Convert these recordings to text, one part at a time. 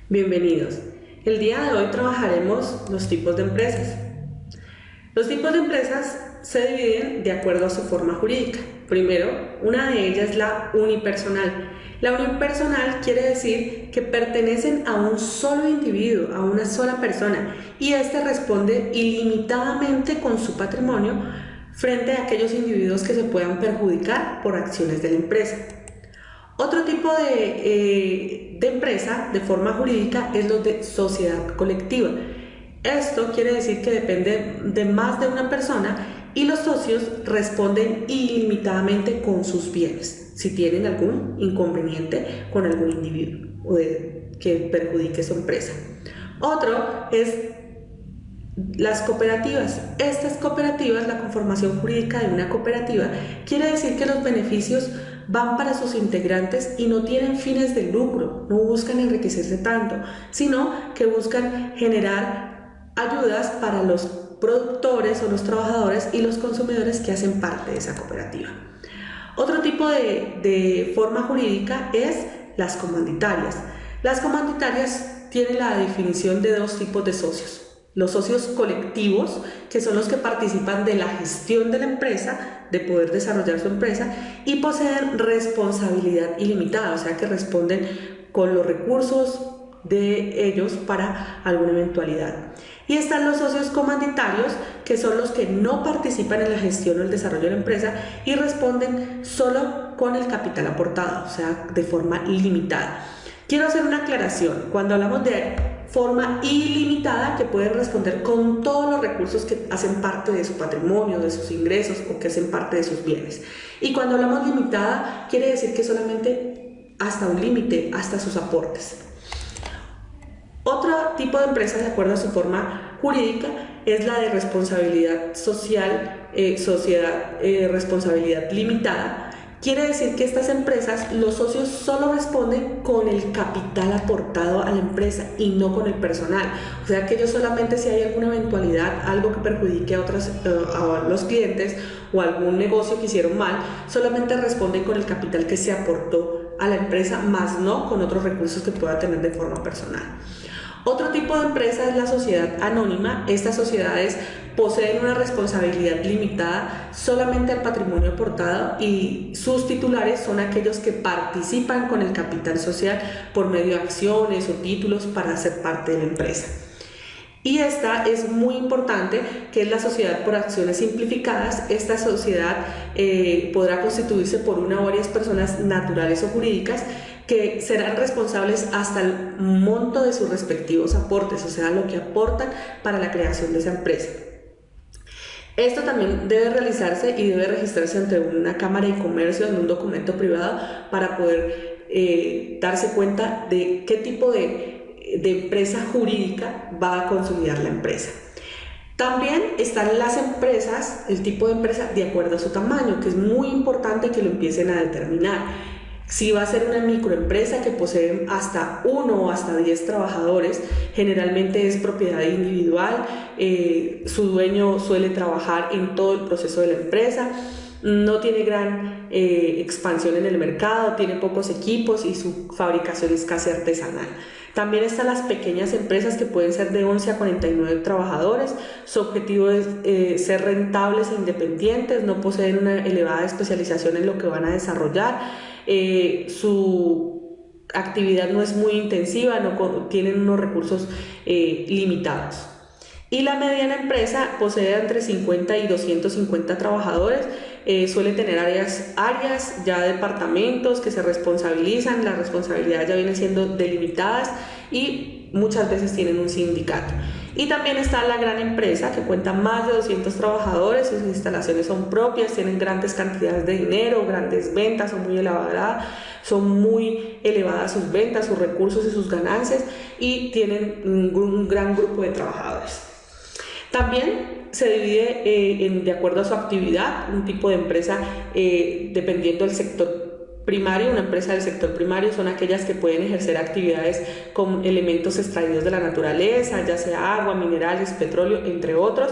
Bienvenidos. El día de hoy trabajaremos los tipos de empresas. Los tipos de empresas se dividen de acuerdo a su forma jurídica. Primero, una de ellas es la unipersonal. La unipersonal quiere decir que pertenecen a un solo individuo, a una sola persona, y éste responde ilimitadamente con su patrimonio frente a aquellos individuos que se puedan perjudicar por acciones de la empresa. Otro tipo de empresa de forma jurídica es lo de sociedad colectiva. Esto quiere decir que depende de más de una persona y los socios responden ilimitadamente con sus bienes si tienen algún inconveniente con algún individuo que perjudique su empresa. Otro es las cooperativas. Estas cooperativas, la conformación jurídica de una cooperativa, quiere decir que los beneficios van para sus integrantes y no tienen fines de lucro, no buscan enriquecerse tanto, sino que buscan generar ayudas para los productores o los trabajadores y los consumidores que hacen parte de esa cooperativa. Otro tipo de forma jurídica es las comanditarias. Las comanditarias tienen la definición de dos tipos de socios. Los socios colectivos, que son los que participan de la gestión de la empresa, de poder desarrollar su empresa, y poseen responsabilidad ilimitada, o sea que responden con los recursos de ellos para alguna eventualidad. Y están los socios comanditarios, que son los que no participan en la gestión o el desarrollo de la empresa y responden solo con el capital aportado, o sea, de forma ilimitada. Quiero hacer una aclaración. Cuando hablamos de forma ilimitada, que pueden responder con todos los recursos que hacen parte de su patrimonio, de sus ingresos o que hacen parte de sus bienes. Y cuando hablamos limitada, quiere decir que solamente hasta un límite, hasta sus aportes. Otro tipo de empresa, de acuerdo a su forma jurídica, es la de responsabilidad social, responsabilidad limitada. Quiere decir que estas empresas, los socios solo responden con el capital aportado a la empresa y no con el personal. O sea que ellos solamente, si hay alguna eventualidad, algo que perjudique a los clientes o algún negocio que hicieron mal, solamente responden con el capital que se aportó a la empresa, más no con otros recursos que pueda tener de forma personal. Otro tipo de empresa es la sociedad anónima. Estas sociedades poseen una responsabilidad limitada solamente al patrimonio aportado y sus titulares son aquellos que participan con el capital social por medio de acciones o títulos para ser parte de la empresa. Y esta es muy importante, que es la sociedad por acciones simplificadas. Esta sociedad podrá constituirse por una o varias personas naturales o jurídicas que serán responsables hasta el monto de sus respectivos aportes, o sea, lo que aportan para la creación de esa empresa. Esto también debe realizarse y debe registrarse ante una cámara de comercio en un documento privado para poder darse cuenta de qué tipo de empresa jurídica va a consolidar la empresa. También están las empresas, el tipo de empresa de acuerdo a su tamaño, que es muy importante que lo empiecen a determinar. Si va a ser una microempresa que posee hasta 1 o hasta 10 trabajadores, generalmente es propiedad individual, su dueño suele trabajar en todo el proceso de la empresa, no tiene gran expansión en el mercado, tiene pocos equipos y su fabricación es casi artesanal. También están las pequeñas empresas que pueden ser de 11 a 49 trabajadores. Su objetivo es ser rentables e independientes, no poseen una elevada especialización en lo que van a desarrollar. Su actividad no es muy intensiva, no tienen unos recursos limitados. Y la mediana empresa posee entre 50 y 250 trabajadores, suele tener áreas ya departamentos que se responsabilizan, las responsabilidades ya vienen siendo delimitadas y muchas veces tienen un sindicato. Y también está la gran empresa que cuenta más de 200 trabajadores, sus instalaciones son propias, tienen grandes cantidades de dinero, grandes ventas, son muy elevadas sus ventas, sus recursos y sus ganancias y tienen un gran grupo de trabajadores. También se divide de acuerdo a su actividad, un tipo de empresa dependiendo del sector primario. Una empresa del sector primario son aquellas que pueden ejercer actividades con elementos extraídos de la naturaleza, ya sea agua, minerales, petróleo, entre otros.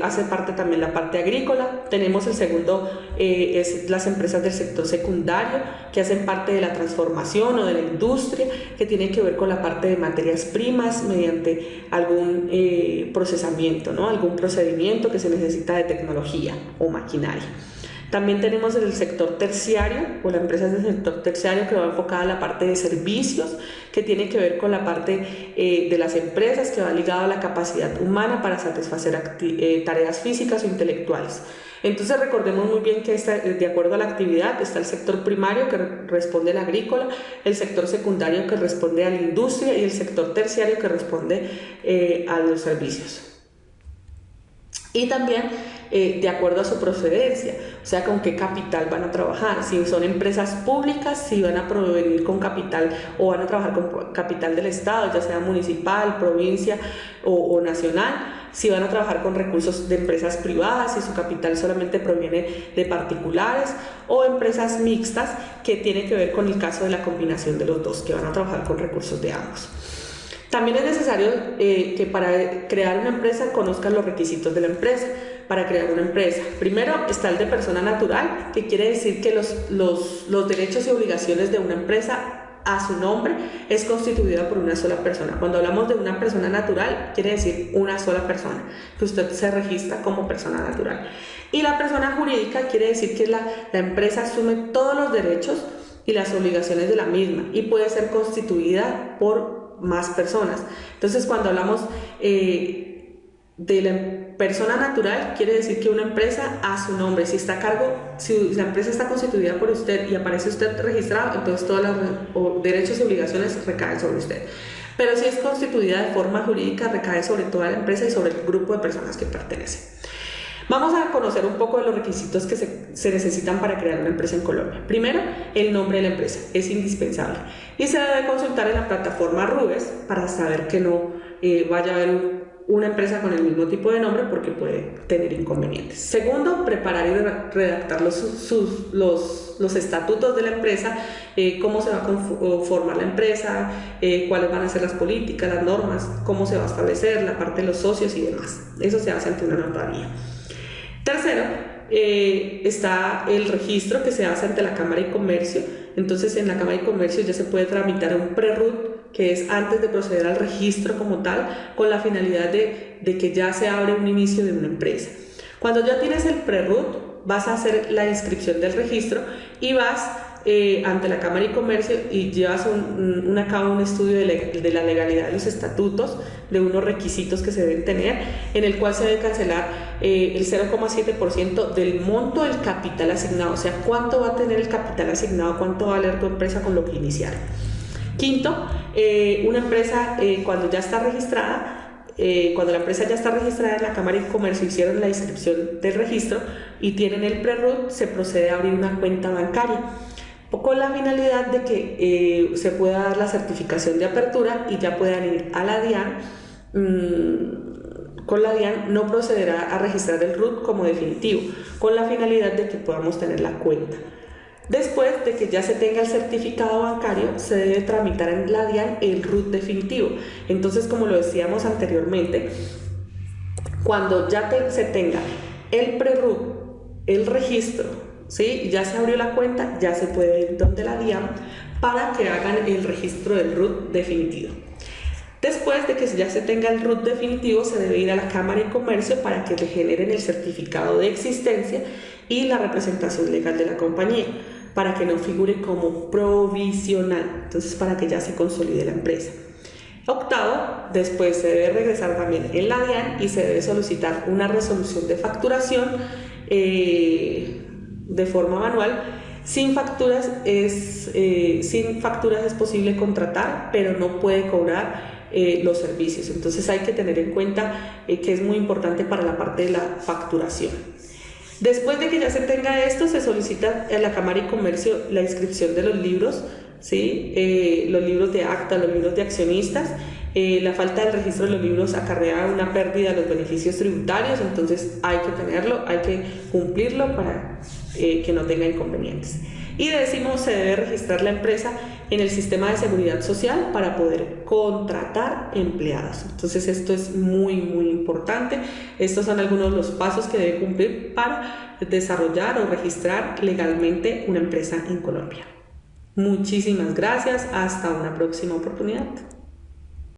Hace parte también la parte agrícola. Tenemos el segundo, es las empresas del sector secundario, que hacen parte de la transformación o de la industria, que tiene que ver con la parte de materias primas mediante algún procesamiento, ¿no? Algún procedimiento que se necesita de tecnología o maquinaria. También tenemos el sector terciario, o la empresa del sector terciario, que va enfocada a la parte de servicios, que tiene que ver con la parte de las empresas, que va ligada a la capacidad humana para satisfacer tareas físicas o intelectuales. Entonces recordemos muy bien que de acuerdo a la actividad está el sector primario, que responde al agrícola, el sector secundario, que responde a la industria, y el sector terciario, que responde a los servicios. Y también de acuerdo a su procedencia, o sea, con qué capital van a trabajar. Si son empresas públicas, si van a provenir con capital o van a trabajar con capital del Estado, ya sea municipal, provincia o nacional. Si van a trabajar con recursos de empresas privadas, si su capital solamente proviene de particulares, o empresas mixtas, que tiene que ver con el caso de la combinación de los dos, que van a trabajar con recursos de ambos. También es necesario que para crear una empresa conozcan los requisitos de la empresa. Para crear una empresa, primero está el de persona natural, que quiere decir que los derechos y obligaciones de una empresa a su nombre es constituida por una sola persona. Cuando hablamos de una persona natural, quiere decir una sola persona, que usted se registra como persona natural. Y la persona jurídica quiere decir que la empresa asume todos los derechos y las obligaciones de la misma y puede ser constituida por más personas. Entonces, cuando hablamos de la persona natural, quiere decir que una empresa a su nombre, si está a cargo, si la empresa está constituida por usted y aparece usted registrado, entonces todos los derechos y obligaciones recaen sobre usted. Pero si es constituida de forma jurídica, recae sobre toda la empresa y sobre el grupo de personas que pertenece. Vamos a conocer un poco de los requisitos que se necesitan para crear una empresa en Colombia. Primero, el nombre de la empresa es indispensable y se debe consultar en la plataforma RUBES para saber que no vaya a haber una empresa con el mismo tipo de nombre, porque puede tener inconvenientes. Segundo, preparar y redactar los estatutos de la empresa, cómo se va a formar la empresa, cuáles van a ser las políticas, las normas, cómo se va a establecer, la parte de los socios y demás. Eso se hace ante una notaría. Tercero, está el registro, que se hace ante la Cámara de Comercio. Entonces, en la Cámara de Comercio ya se puede tramitar un prerut, que es antes de proceder al registro como tal, con la finalidad de que ya se abre un inicio de una empresa. Cuando ya tienes el prerut, vas a hacer la inscripción del registro y vas ante la Cámara de Comercio y llevas a cabo un estudio de la legalidad de los estatutos, de unos requisitos que se deben tener, en el cual se debe cancelar el 0,7% del monto del capital asignado, o sea, cuánto va a tener el capital asignado, cuánto va a valer tu empresa con lo que iniciaron. Quinto, una empresa cuando ya está registrada, cuando la empresa ya está registrada en la Cámara de Comercio, hicieron la inscripción del registro y tienen el prerut, se procede a abrir una cuenta bancaria con la finalidad de que se pueda dar la certificación de apertura y ya puedan ir a la DIAN. Con la DIAN no procederá a registrar el RUT como definitivo, con la finalidad de que podamos tener la cuenta. Después de que ya se tenga el certificado bancario, se debe tramitar en la DIAN el RUT definitivo. Entonces, como lo decíamos anteriormente, cuando ya se tenga el prerut, el registro, ¿sí? Ya se abrió la cuenta, ya se puede ir donde la DIAN para que hagan el registro del RUT definitivo. Después de que ya se tenga el RUT definitivo, se debe ir a la Cámara de Comercio para que le generen el certificado de existencia y la representación legal de la compañía, para que no figure como provisional, entonces para que ya se consolide la empresa. Octavo, después se debe regresar también en la DIAN y se debe solicitar una resolución de facturación de forma manual. Sin facturas es posible contratar, pero no puede cobrar los servicios. Entonces hay que tener en cuenta que es muy importante para la parte de la facturación. Después de que ya se tenga esto, se solicita en la Cámara de Comercio la inscripción de los libros, ¿sí? Los libros de acta, los libros de accionistas. La falta del registro de los libros acarrea una pérdida de los beneficios tributarios, entonces hay que tenerlo, hay que cumplirlo para que no tenga inconvenientes. Y décimo, se debe registrar la empresa en el sistema de seguridad social para poder contratar empleados. Entonces esto es muy importante. Estos son algunos de los pasos que debe cumplir para desarrollar o registrar legalmente una empresa en Colombia. Muchísimas gracias. Hasta una próxima oportunidad.